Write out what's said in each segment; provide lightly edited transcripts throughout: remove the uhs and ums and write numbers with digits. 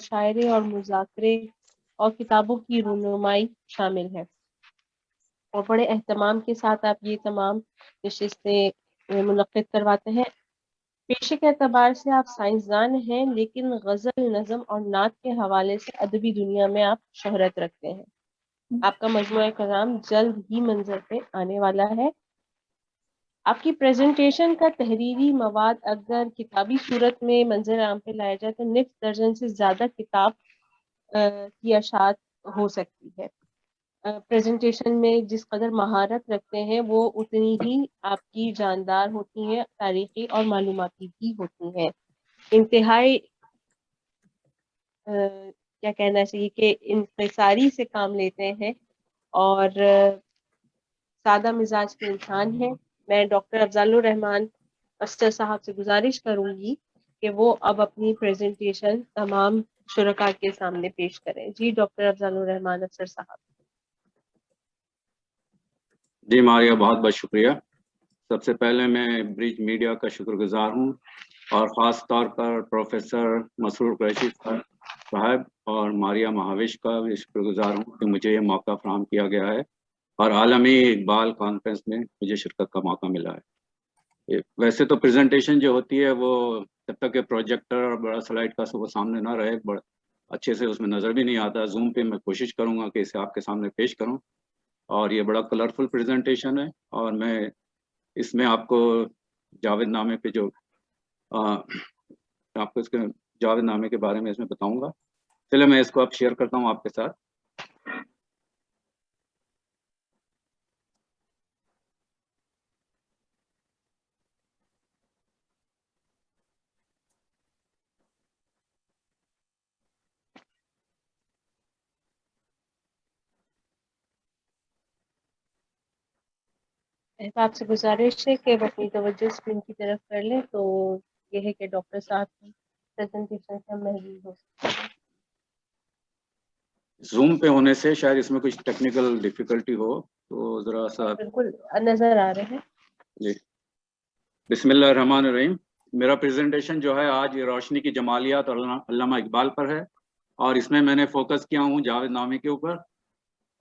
مشاعرے اور مذاکرے اور کتابوں کی رونمائی شامل ہے، اور بڑے اہتمام کے ساتھ آپ یہ تمام نشستیں منعقد کرواتے ہیں۔ پیشے کے اعتبار سے آپ سائنسدان ہیں، لیکن غزل، نظم اور نعت کے حوالے سے ادبی دنیا میں آپ شہرت رکھتے ہیں۔ آپ کا مجموعہ کلام جلد ہی منظر پہ آنے والا ہے۔ آپ کی پریزنٹیشن کا تحریری مواد اگر کتابی صورت میں منظر عام پہ لایا جائے تو نصف درجن سے زیادہ کتاب کی اشاعت ہو سکتی ہے۔ پریزنٹیشن میں جس قدر مہارت رکھتے ہیں وہ اتنی ہی آپ کی جاندار ہوتی ہیں، تاریخی اور معلوماتی بھی ہوتی ہیں۔ انتہائی کیا کہنا چاہیے کہ انحصاری سے کام لیتے ہیں اور سادہ مزاج کے انسان ہیں۔ میں ڈاکٹر افضل الرحمان اسٹر صاحب سے گزارش کروں گی کہ وہ اب اپنی پریزنٹیشن تمام شرکاء کے سامنے پیش کریں۔ جی ڈاکٹر افضل الرحمان اسٹر صاحب۔ جی ماریہ، بہت بہت شکریہ۔ سب سے پہلے میں برج میڈیا کا شکر گزار ہوں، اور خاص طور پر پروفیسر مسرور قریشی صاحب اور ماریہ مہاوش کا بھی شکر گزار ہوں کہ مجھے یہ موقع فراہم کیا گیا ہے اور عالمی اقبال کانفرنس میں مجھے شرکت کا موقع ملا ہے۔ ویسے تو پریزنٹیشن جو ہوتی ہے وہ جب تک کہ پروجیکٹر اور بڑا سلائڈ کا وہ سامنے نہ رہے اچھے سے اس میں نظر بھی نہیں آتا۔ زوم پہ میں کوشش کروں گا کہ اسے آپ کے سامنے پیش کروں، اور یہ بڑا کلرفل پریزنٹیشن ہے، اور میں اس میں آپ کو جاوید نامے پہ جو آپ کو اس کے جاوید نامے کے بارے میں اس میں بتاؤں گا۔ چلے میں اس کو اب شیئر کرتا ہوں آپ کے ساتھ۔ آپ سے گزارش ہے کہ وہ اپنی توجہ اسکرین کی طرف کر لیں، تو یہ ہے کہ ڈاکٹر صاحب کی پریزنٹیشن سے ہم محظوظ ہو سکتے ہیں۔ زوم پہ ہونے سے شاید اس میں کچھ ٹیکنیکل ڈیفیکلٹی ہو، تو ذرا سا بالکل نظر آ رہے ہیں۔ جی بسم اللہ الرحمن الرحیم۔ میرا پریزنٹیشن جو ہے آج روشنی کی جمالیات اور علامہ اقبال پر ہے، اور اس میں میں نے فوکس کیا ہوں جاوید نامی کے اوپر،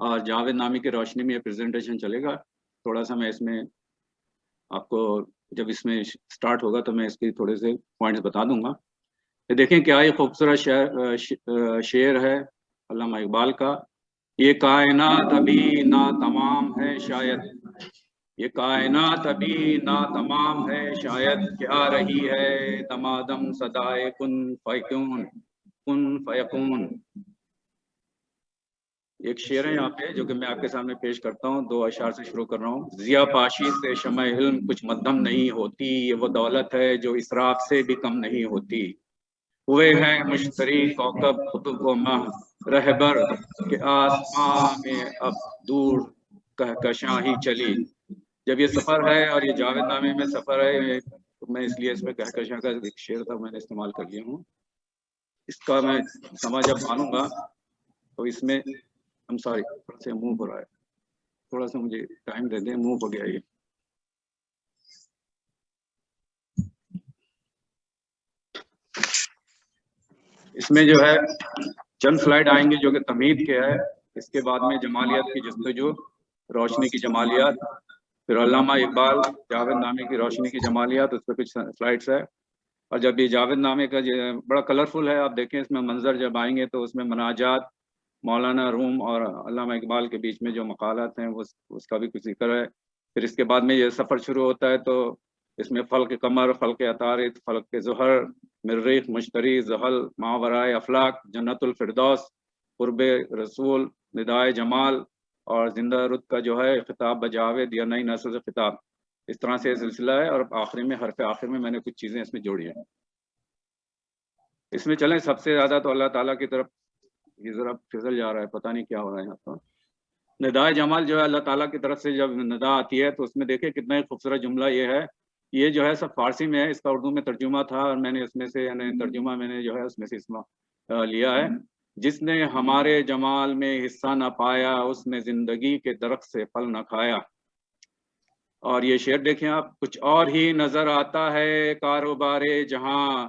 اور جاوید نامی کی روشنی میں یہ پریزنٹیشن چلے گا۔ تھوڑا سا میں اس میں آپ کو جب اس میں سٹارٹ ہوگا تو میں اس کی تھوڑے سے پوائنٹس بتا دوں گا۔ یہ دیکھیں کیا یہ خوبصورت شعر ہے علامہ اقبال کا۔ یہ کائنات ابھی ناتمام ہے شاید، یہ کائنات ابھی ناتمام ہے شاید، کیا رہی ہے دمادم صدائے کن فیکون، کن فیکون۔ ایک شعر ہے یہاں پہ جو کہ میں آپ کے سامنے پیش کرتا ہوں، 2 اشعار سے شروع کر رہا ہوں۔ ضیا پاشی سے شمع علم کچھ مدھم نہیں ہوتی، یہ وہ دولت ہے جو اسراف سے بھی کم نہیں ہوتی۔ ہوئے ہیں مشتری کوكب قطب و ماہ رہبر، کہ آسمان میں اب دور کہکشاں ہی چلی۔ جب یہ سفر ہے اور یہ جاوید نامے میں سفر ہے، تو میں اس لیے اس میں کہکشاں کا ایک شعر تھا میں نے استعمال کر لیا ہوں۔ اس کا میں سمجھ جب مانوں گا تو اس میں سوری تھوڑا سا موو ہو رہا ہے، تھوڑا سا مجھے ٹائم دے دیں، موو ہو گیا یہ۔ اس میں جو ہے چند سلائیڈ آئیں گے جو کہ تمہید کے ہے، اس کے بعد میں جمالیات کی جستجو، روشنی کی جمالیات، پھر علامہ اقبال جاوید نامے کی روشنی کی جمالیات، اس پہ کچھ سلائیڈس ہے۔ اور جب یہ جاوید نامے کا بڑا کلرفل ہے، آپ دیکھیں اس میں منظر جب آئیں گے تو اس میں مناجات مولانا روم اور علامہ اقبال کے بیچ میں جو مقالات ہیں اس کا بھی کچھ ذکر ہے۔ پھر اس کے بعد میں یہ سفر شروع ہوتا ہے تو اس میں فلق قمر، فلق عطارد، فلق ظہر، مریخ، مشتری، زحل، ماورائے افلاک، جنت الفردوس، قرب رسول، ندائے جمال، اور زندہ رد کا جو ہے خطاب بجاوید یا نئی نسل سے خطاب، اس طرح سے یہ سلسلہ ہے۔ اور آخری میں حرف آخر میں نے کچھ چیزیں اس میں جوڑی ہیں۔ اس میں چلیں سب سے زیادہ تو اللہ تعالیٰ کی طرف یہ ذرا پھسل جا رہا ہے، پتہ نہیں کیا ہو رہا ہے یہاں پر۔ ندائے جمال جو ہے اللہ تعالیٰ کی طرف سے جب ندا آتی ہے تو اس میں دیکھیں کتنا ہی خوبصورت جملہ یہ ہے۔ یہ جو ہے سب فارسی میں ہے، اس کا اردو میں ترجمہ تھا اور میں نے اس میں سے ترجمہ میں نے جو ہے اس میں سے لیا ہے۔ جس نے ہمارے جمال میں حصہ نہ پایا، اس نے زندگی کے درخت سے پھل نہ کھایا۔ اور یہ شعر دیکھیں آپ، کچھ اور ہی نظر آتا ہے کاروبار جہاں،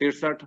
63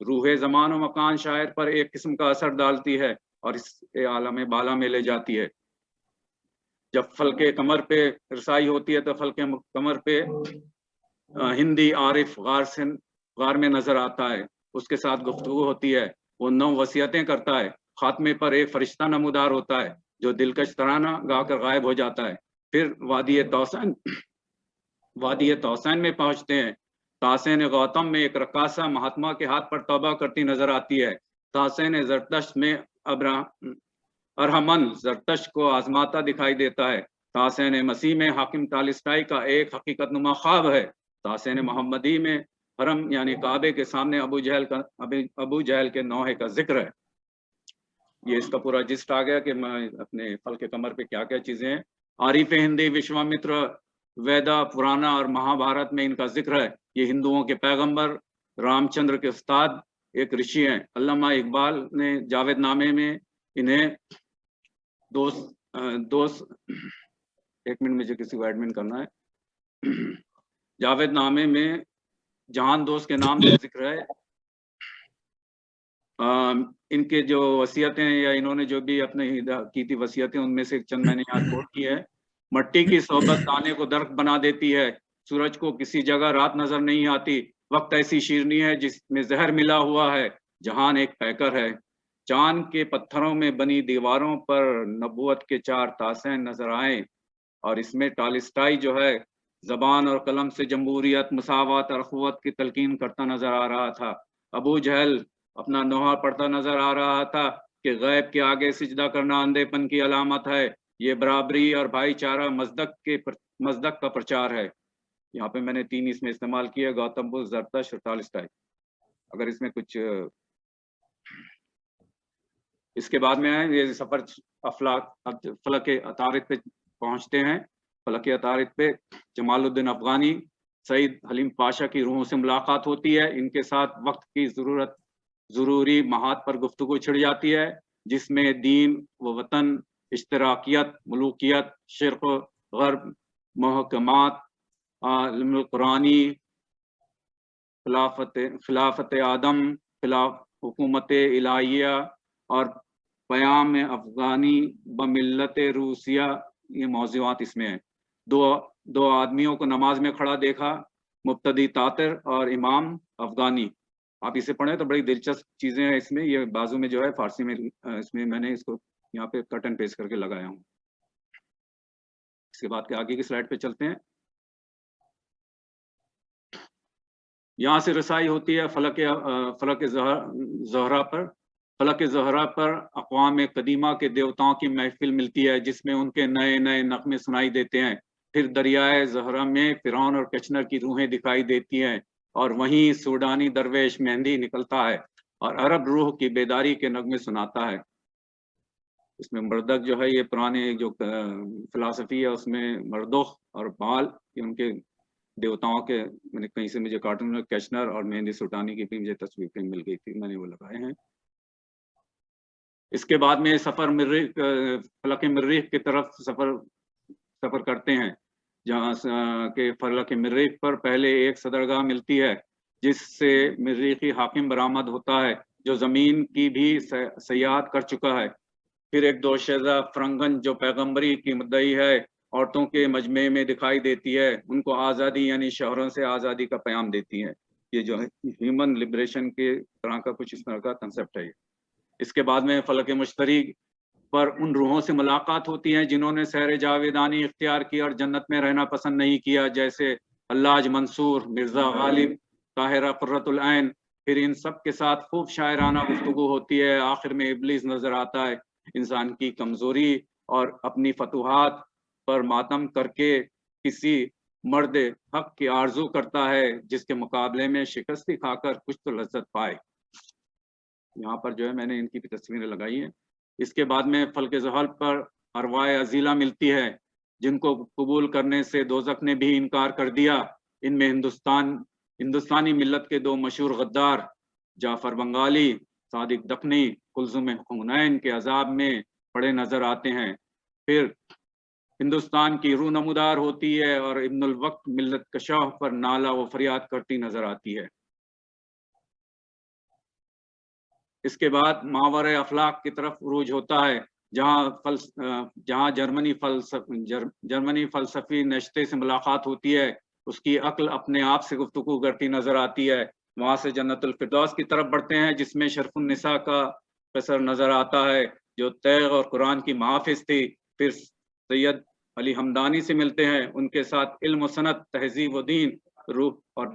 روح زمان و مکان شاعر پر ایک قسم کا اثر ڈالتی ہے اور اس عالم بالا میں لے جاتی ہے۔ جب فلک قمر پہ رسائی ہوتی ہے تو فلک قمر پہ ہندی عارف غار میں نظر آتا ہے، اس کے ساتھ گفتگو ہوتی ہے، وہ 9 وصیتیں کرتا ہے، خاتمے پر ایک فرشتہ نمودار ہوتا ہے جو دلکش ترانہ گا کر غائب ہو جاتا ہے۔ پھر وادی توسین میں پہنچتے ہیں۔ تاسین گوتم میں ایک رقاصہ مہاتما کے ہاتھ پر توبہ کرتی نظر آتی ہے۔ تاسین زرتشت میں ارحمن زرتشت کو آزماتا دکھائی دیتا ہے۔ تاسین مسیح میں حاکم تالسٹائی کا ایک حقیقت نما خواب ہے۔ تاسین محمدی میں حرم یعنی کعبے کے سامنے ابو جہل کے نوحے کا ذکر ہے۔ یہ اس کا پورا جسٹ آ گیا کہ میں اپنے فلک قمر پہ کیا کیا چیزیں ہیں۔ عارف ہندی وشوامتر ویدا پرانا اور مہا بھارت میں ان کا ذکر ہے۔ یہ ہندوؤں کے پیغمبر رام چندر کے استاد ایک رشی ہیں۔ علامہ اقبال نے جاوید نامے میں انہیں ایک منٹ مجھے کسی کو ایڈمن کرنا ہے۔ جاوید نامے میں جہان دوست کے نام سے ذکر ہے۔ ان کے جو وصیتیں یا انہوں نے جو بھی اپنے کی تھی وصیتیں، ان میں سے چند میں نے یہاں کوٹ کی ہے۔ مٹی کی صحبت دانے کو درخت بنا دیتی ہے، سورج کو کسی جگہ رات نظر نہیں آتی، وقت ایسی شیرنی ہے جس میں زہر ملا ہوا ہے، جہان ایک پیکر ہے۔ چاند کے پتھروں میں بنی دیواروں پر نبوت کے 4 تاسین نظر آئیں، اور اس میں ٹالسٹائی جو ہے زبان اور قلم سے جمہوریت، مساوات اور اخوت کی تلقین کرتا نظر آ رہا تھا۔ ابو جہل اپنا نوحہ پڑھتا نظر آ رہا تھا کہ غیب کے آگے سجدہ کرنا اندھے پن کی علامت ہے، یہ برابری اور بھائی چارہ مزدک کا پرچار ہے۔ یہاں پہ میں نے 3 اس میں استعمال کیا، گوتم بدھ، زرتشت اور ٹالسٹائی۔ اگر اس میں کچھ اس کے بعد میں آئے، یہ سفر فلک عطارد پہ پہنچتے ہیں۔ فلک عطارد پہ جمال الدین افغانی سعید حلیم پاشا کی روحوں سے ملاقات ہوتی ہے۔ ان کے ساتھ وقت کی ضروری محاط پر گفتگو چھڑ جاتی ہے، جس میں دین و وطن، اشتراکیت، ملوکیت، شرق و غرب، محکمات، علم قرآنی، خلافت آدم، حکومت الہیہ اور پیام افغانی بملت روسیہ، یہ موضوعات اس میں ہیں۔ دو آدمیوں کو نماز میں کھڑا دیکھا، مبتدی تاتر اور امام افغانی۔ آپ اسے پڑھیں تو بڑی دلچسپ چیزیں ہیں اس میں۔ یہ بازو میں جو ہے فارسی میں اس میں نے اس کو یہاں پہ کٹ اینڈ پیسٹ کر کے لگایا ہوں۔ اس کے بعد کے آگے کی سلائڈ پہ چلتے ہیں۔ یہاں سے رسائی ہوتی ہے فلک زہرا پر۔ فلک زہرا پر اقوام قدیمہ کے دیوتاؤں کی محفل ملتی ہے، جس میں ان کے نئے نئے نغمے سنائی دیتے ہیں۔ پھر دریائے زہرا میں فرعون اور کچنر کی روحیں دکھائی دیتی ہیں، اور وہیں سوڈانی درویش مہندی نکلتا ہے اور عرب روح کی بیداری کے نغمے سناتا ہے۔ اس میں مردک جو ہے، یہ پرانے جو فلسفی ہے اس میں مردخ اور بال ان کے دیوتاؤں کے، میں نے کہیں سے مجھے کارٹون میں کچنر اور مہندی سوڈانی کی بھی مجھے تصویر مل گئی تھی، میں نے وہ لگائے ہیں۔ اس کے بعد میں فلک مریخ کی طرف سفر کرتے ہیں، جہاں کہ فلک مریخ پر پہلے ایک صدرگاہ ملتی ہے جس سے مریخی حاکم برآمد ہوتا ہے جو زمین کی بھی سیاحت کر چکا ہے۔ پھر ایک دوشیزہ فرنگن جو پیغمبری کی مدعی ہے، عورتوں کے مجمع میں دکھائی دیتی ہے، ان کو آزادی یعنی شوہروں سے آزادی کا پیام دیتی ہے۔ یہ جو ہے ہیومن لبریشن کے طرح کا کچھ اس طرح کا کنسپٹ ہے۔ اس کے بعد میں فلک مشتری پر ان روحوں سے ملاقات ہوتی ہیں جنہوں نے سیر جاویدانی اختیار کی اور جنت میں رہنا پسند نہیں کیا، جیسے حلاج منصور، مرزا غالب، طاہرہ قرۃ العین۔ پھر ان سب کے ساتھ خوب شاعرانہ گفتگو ہوتی ہے۔ آخر میں ابلیس نظر آتا ہے، انسان کی کمزوری اور اپنی فتوحات پر ماتم کر کے کسی مرد حق کی آرزو کرتا ہے جس کے مقابلے میں شکستی کھا کر کچھ تو لذت پائے۔ یہاں پر جو ہے میں نے ان کی بھی تصویریں لگائی ہیں۔ اس کے بعد میں فلک زحل پر ارواح عزیلہ ملتی ہے، جن کو قبول کرنے سے دوزخ نے بھی انکار کر دیا۔ ان میں ہندوستانی ملت کے 2 مشہور غدار جعفر بنگالی، صادق دکنی، کلثوم حنین کے عذاب میں پڑے نظر آتے ہیں۔ پھر ہندوستان کی روح نمودار ہوتی ہے اور ابن الوقت ملت کشاہ پر نالہ و فریاد کرتی نظر آتی ہے۔ اس کے بعد ماورِ افلاق کی طرف عروج ہوتا ہے، جہاں جرمنی فلسفی نشتے سے ملاقات ہوتی ہے، اس کی عقل اپنے آپ سے گفتگو کرتی نظر آتی ہے، وہاں سے جنت الفردوس کی طرف بڑھتے ہیں جس میں شرف النساء کا قصر نظر آتا ہے جو تیغ اور قرآن کی محافظ تھی، پھر سید علی ہمدانی سے ملتے ہیں، ان کے ساتھ علم و صنعت، تہذیب و دین، روح اور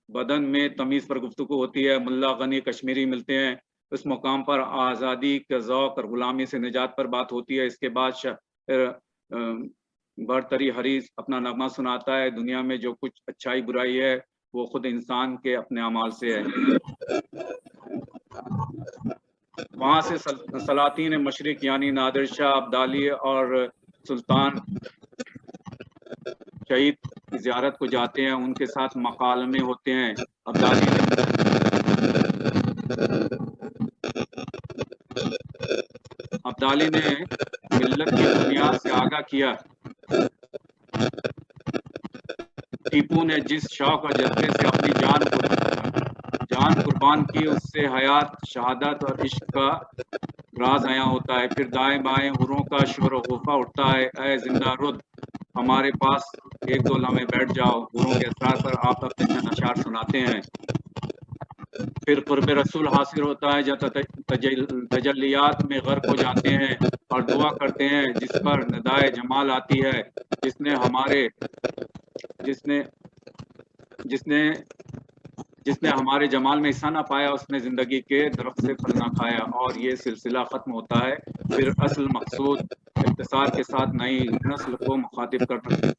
بدن میں تمیز پر گفتگو ہوتی ہے، ملا غنی کشمیری ملتے ہیں، اس مقام پر آزادی کا ذوق اور غلامی سے نجات پر بات ہوتی ہے۔ اس کے بعد برتری حریص اپنا نغمہ سناتا ہے، دنیا میں جو کچھ اچھائی برائی ہے وہ خود انسان کے اپنے اعمال سے ہے۔ وہاں سے سلاطین مشرق یعنی نادر شاہ، ابدالی اور سلطان شہید کی زیارت کو جاتے ہیں، ان کے ساتھ مکالمے ہوتے ہیں۔ ابدالی نے ملت کی بنیاد سے آگاہ کیا۔ ٹیپو نے جس شوق اور جذبے سے اپنی جان قربان کی، اس سے حیات، شہادت اور عشق کا راز عیاں ہوتا ہے۔ پھر دائیں بائیں حوروں کا شور و غوفہ اٹھتا ہے، اے زندہ رد ہمارے پاس ایک دو لمحے بیٹھ جاؤ۔ حوروں کے اسرار پر آپ اپنے چند اشعار سناتے ہیں۔ پھر قرب رسول حاصل ہوتا ہے جب تجلیات میں غرق ہو جاتے ہیں اور دعا کرتے ہیں، جس پر ندائے جمال آتی ہے، جس نے ہمارے جمال میں حصہ نہ پایا، اس نے زندگی کے درخت سے پھل نہ کھایا۔ اور یہ سلسلہ ختم ہوتا ہے۔ پھر اصل مقصود اختصار کے ساتھ نئی نسل کو مخاطب کرنا۔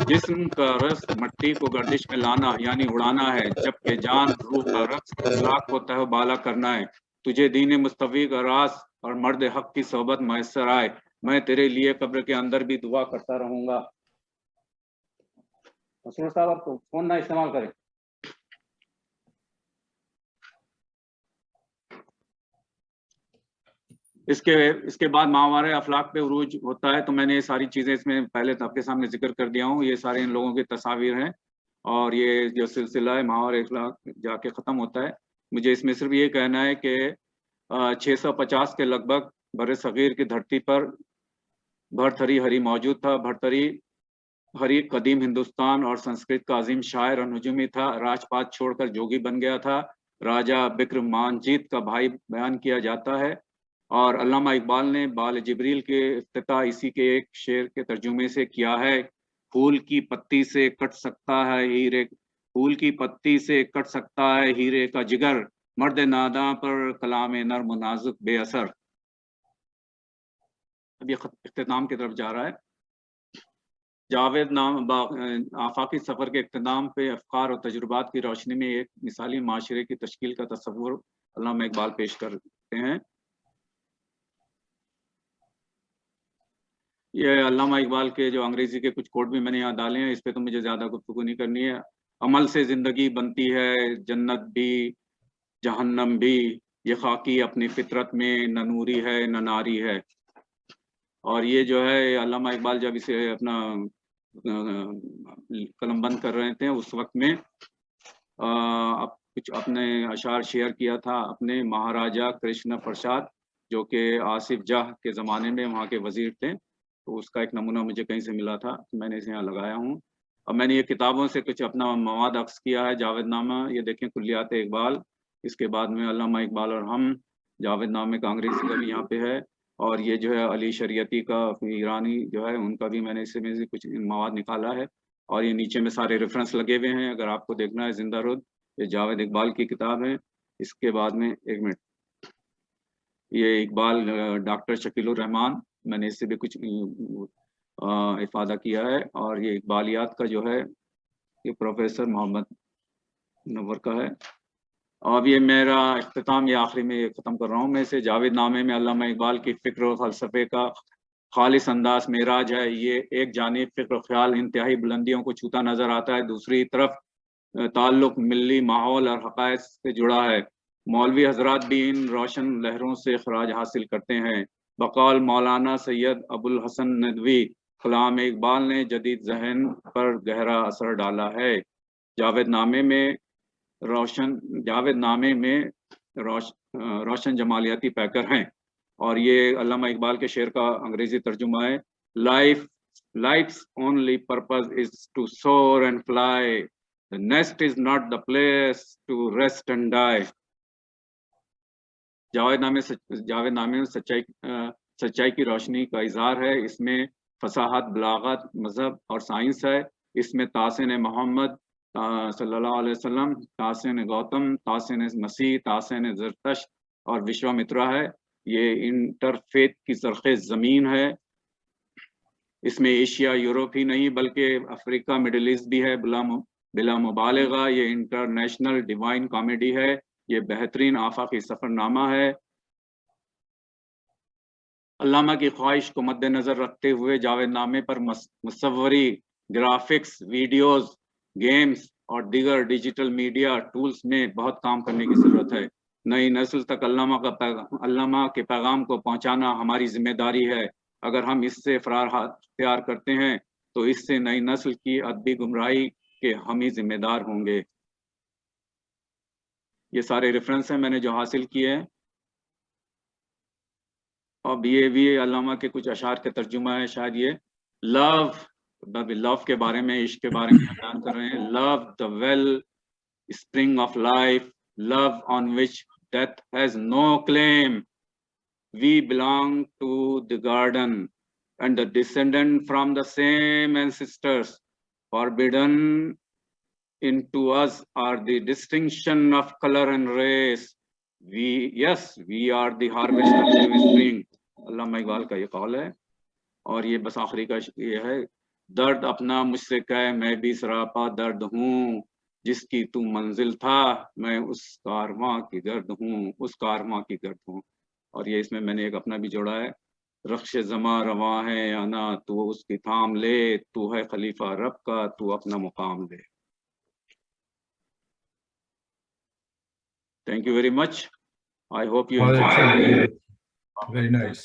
جسم کا رقص مٹی کو گردش میں لانا یعنی اڑانا ہے، جبکہ جان روح کا رقص اخلاق کو تہ و بالا کرنا ہے۔ تجھے دین مصطفی کا راز اور مرد حق کی صحبت میسر آئے، میں تیرے لیے قبر کے اندر بھی دعا کرتا رہوں گا۔ مسرور صاحب آپ کو فون نہ استعمال کریں۔ اس کے بعد ماورِ افلاق پہ عروج ہوتا ہے، تو میں نے یہ ساری چیزیں اس میں پہلے آپ کے سامنے ذکر کر دیا ہوں، یہ سارے ان لوگوں کی تصاویر ہیں، اور یہ جو سلسلہ ہے ماورِ افلاق جا کے ختم ہوتا ہے۔ مجھے اس میں صرف یہ کہنا ہے کہ 650 کے لگ بھگ بر صغیر کی دھرتی پر بھرتھری ہری موجود تھا۔ بھرتھری ہری قدیم ہندوستان اور سنسکرت کا عظیم شاعر اور نجومی تھا، راج پات چھوڑ کر جوگی بن گیا تھا، راجہ بکرمان جیت کا بھائی بیان کیا جاتا ہے، اور علامہ اقبال نے بال جبریل کے افتتاح اسی کے ایک شعر کے ترجمے سے کیا ہے، پھول کی پتی سے کٹ سکتا ہے ہیرے کا جگر، مرد ناداں پر کلام نرم و نازک بے اثر۔ اب یہ اختتام کی طرف جا رہا ہے۔ جاوید نام آفاقی سفر کے اختتام پہ افکار اور تجربات کی روشنی میں ایک مثالی معاشرے کی تشکیل کا تصور علامہ اقبال پیش کرتے ہیں۔ یہ علامہ اقبال کے جو انگریزی کے کچھ کوٹ بھی میں نے یہاں ڈالے ہیں، اس پہ تو مجھے زیادہ گفتگو نہیں کرنی ہے۔ عمل سے زندگی بنتی ہے جنت بھی جہنم بھی، یہ خاکی اپنی فطرت میں نہ نوری ہے نہ ناری ہے۔ اور یہ جو ہے علامہ اقبال جب اسے اپنا قلم بند کر رہے تھے اس وقت میں کچھ اپنے اشعار شیئر کیا تھا اپنے مہاراجہ کرشن پرساد، جو کہ آصف جاہ کے زمانے میں وہاں کے وزیر تھے، تو اس کا ایک نمونہ مجھے کہیں سے ملا تھا، میں نے اسے یہاں لگایا ہوں۔ اور میں نے یہ کتابوں سے کچھ اپنا مواد عکس کیا ہے۔ جاوید نامہ، یہ دیکھیں کلیات اقبال، اس کے بعد میں علامہ اقبال اور ہم، جاوید نامے کا انگریزی کا بھی یہاں پہ ہے، اور یہ جو ہے علی شریعتی کا ایرانی جو ہے ان کا بھی میں نے اس میں سے کچھ مواد نکالا ہے، اور یہ نیچے میں سارے ریفرنس لگے ہوئے ہیں اگر آپ کو دیکھنا ہے۔ زندہ رد یہ جاوید اقبال کی کتاب ہے۔ اس کے بعد میں ایک منٹ، یہ اقبال ڈاکٹر شکیل الرحمان، میں نے اس سے بھی کچھ افادہ کیا ہے، اور یہ اقبالیات کا جو ہے یہ پروفیسر محمد منور کا ہے۔ اب یہ میرا اختتام، یہ آخری میں یہ ختم کر رہا ہوں میں اسے۔ جاوید نامے میں علامہ اقبال کی فکر و فلسفے کا خالص انداز معراج ہے۔ یہ ایک جانب فکر و خیال انتہائی بلندیوں کو چھوتا نظر آتا ہے، دوسری طرف تعلق ملی ماحول اور حقائق سے جڑا ہے۔ مولوی حضرات بھی ان روشن لہروں سے خراج حاصل کرتے ہیں۔ بقول مولانا سید ابو الحسن ندوی، کلام اقبال نے جدید ذہن پر گہرا اثر ڈالا ہے. جاوید نامے میں روشن جمالیاتی پیکر ہیں، اور یہ علامہ اقبال کے شعر کا انگریزی ترجمہ ہے. Life's only purpose is to soar and fly. The nest is not the place to rest and die. Javed نامے میں سچائی کی روشنی کا اظہار ہے. اس میں فصاحت، بلاغت، مذہب اور سائنس ہے. اس میں تحسین محمد صلی اللہ علیہ وسلم، تحسین گوتم، تحسین مسیح، تحسین زرتشت اور وشوامترا ہے. یہ انٹرفیت کی سرخیز زمین ہے. اس میں ایشیا یورپ ہی نہیں بلکہ افریقہ مڈل ایسٹ بھی ہے. بلا مبالغہ یہ انٹرنیشنل ڈیوائن کامیڈی ہے. یہ بہترین آفاقی سفر نامہ ہے. علامہ کی خواہش کو مد نظر رکھتے ہوئے جاوید نامے پر مصوری، گرافکس، ویڈیوز، گیمز اور دیگر ڈیجیٹل میڈیا ٹولز میں بہت کام کرنے کی ضرورت ہے. نئی نسل تک علامہ کے پیغام کو پہنچانا ہماری ذمہ داری ہے. اگر ہم اس سے فرار اختیار کرتے ہیں تو اس سے نئی نسل کی ادبی گمراہی کے ہم ہی ذمہ دار ہوں گے. یہ سارے ریفرنس ہیں میں نے جو حاصل کیے ہیں. اب یہ بھی علامہ کے کچھ اشعار کے ترجمہ ہے. شاید یہ لو کے بارے میں، عشق کے بارے میں بیان کر رہے ہیں. لو the well spring of life, love on which death has no claim. We belong to the garden and the descendant from the same ancestors. Forbidden into us are the distinction of color and race. We are the harvest of new spring. علامہ اقبال کا یہ قول ہے. اور یہ بس آخری کا یہ ہے: درد اپنا مجھ سے کہہ میں بھی سراپا درد ہوں، جس کی تو منزل تھا میں اس کارواں کی گرد ہوں. اور یہ اس میں نے ایک اپنا بھی جوڑا ہے: رخش زماں رواں ہے انا تو اس کی تھام لے، تو ہے خلیفہ رب کا تو اپنا مقام لے. Thank you very much. I hope you enjoy. Very nice.